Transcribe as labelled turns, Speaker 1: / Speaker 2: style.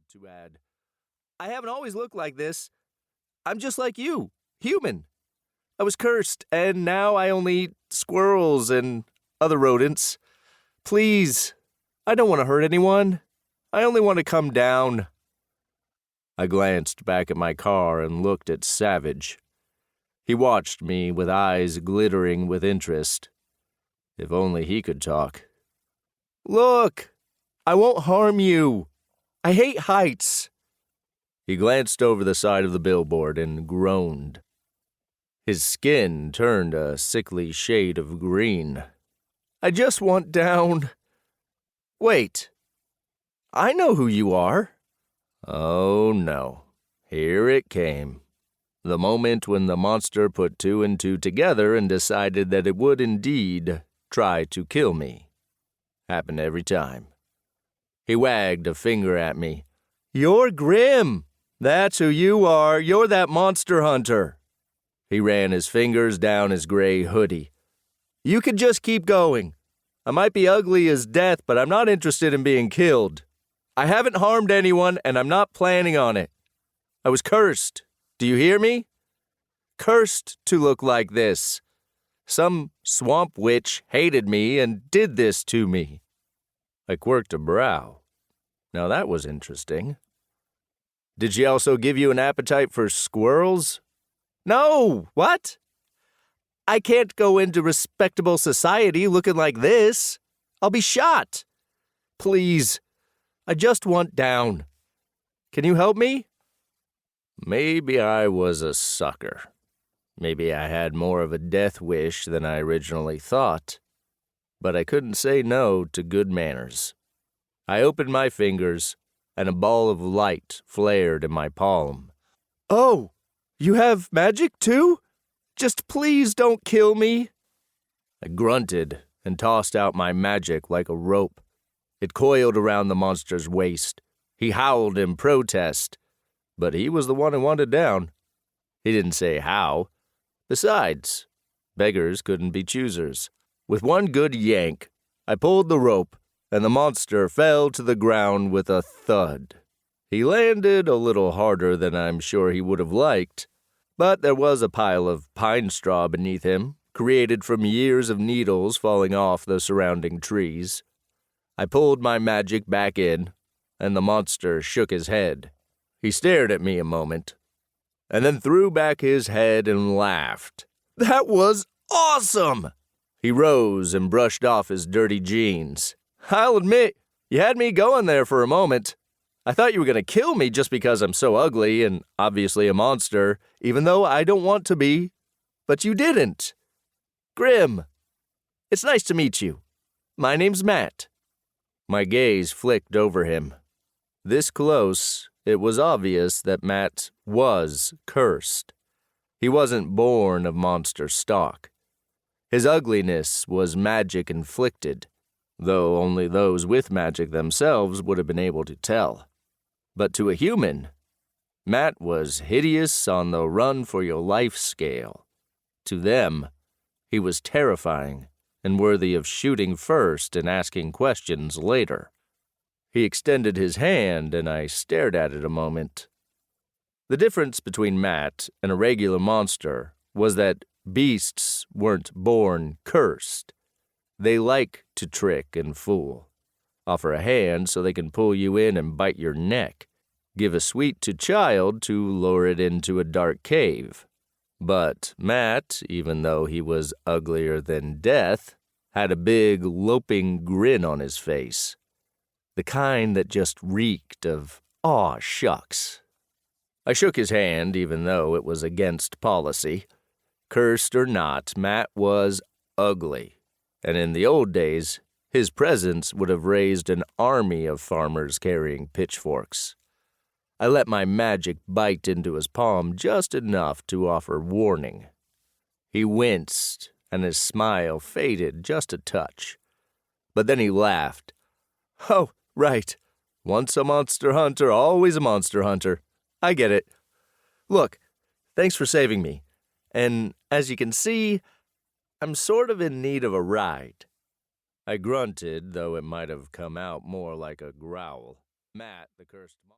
Speaker 1: to add, "I haven't always looked like this. I'm just like you, human. I was cursed, and now I only eat squirrels and other rodents. Please, I don't want to hurt anyone. I only want to come down." I glanced back at my car and looked at Savage. He watched me with eyes glittering with interest. If only he could talk. "Look, I won't harm you. I hate heights." He glanced over the side of the billboard and groaned. His skin turned a sickly shade of green. "I just want down. Wait, I know who you are." Oh no, here it came. The moment when the monster put two and two together and decided that it would indeed try to kill me. Happened every time. He wagged a finger at me. "You're Grim. That's who you are. You're that monster hunter." He ran his fingers down his gray hoodie. "You can just keep going. I might be ugly as death, but I'm not interested in being killed. I haven't harmed anyone, and I'm not planning on it. I was cursed. Do you hear me? Cursed to look like this. Some swamp witch hated me and did this to me." I quirked a brow. Now that was interesting. "Did she also give you an appetite for squirrels?" "No, what? I can't go into respectable society looking like this. I'll be shot. Please, I just want down. Can you help me?" Maybe I was a sucker. Maybe I had more of a death wish than I originally thought. But I couldn't say no to good manners. I opened my fingers, and a ball of light flared in my palm. "Oh, you have magic too? Just please don't kill me." I grunted and tossed out my magic like a rope. It coiled around the monster's waist. He howled in protest, but he was the one who wanted down. He didn't say how. Besides, beggars couldn't be choosers. With one good yank, I pulled the rope, and the monster fell to the ground with a thud. He landed a little harder than I'm sure he would have liked, but there was a pile of pine straw beneath him, created from years of needles falling off the surrounding trees. I pulled my magic back in, and the monster shook his head. He stared at me a moment, and then threw back his head and laughed. "That was awesome!" He rose and brushed off his dirty jeans. "I'll admit, you had me going there for a moment. I thought you were going to kill me just because I'm so ugly and obviously a monster, even though I don't want to be. But you didn't. Grim, it's nice to meet you. My name's Matt." My gaze flicked over him. This close, it was obvious that Matt was cursed. He wasn't born of monster stock. His ugliness was magic inflicted, though only those with magic themselves would have been able to tell. But to a human, Matt was hideous on the run-for-your-life scale. To them, he was terrifying and worthy of shooting first and asking questions later. He extended his hand, and I stared at it a moment. The difference between Matt and a regular monster was that beasts weren't born cursed. They like to trick and fool. Offer a hand so they can pull you in and bite your neck. Give a sweet to child to lure it into a dark cave. But Matt, even though he was uglier than death, had a big, loping grin on his face. The kind that just reeked of, "Aw, shucks." I shook his hand, even though it was against policy. Cursed or not, Matt was ugly. And in the old days, his presence would have raised an army of farmers carrying pitchforks. I let my magic bite into his palm just enough to offer warning. He winced, and his smile faded just a touch. But then he laughed. "Oh, right. Once a monster hunter, always a monster hunter. I get it. Look, thanks for saving me. And as you can see, I'm sort of in need of a ride." I grunted, though it might have come out more like a growl. Matt, the cursed monster.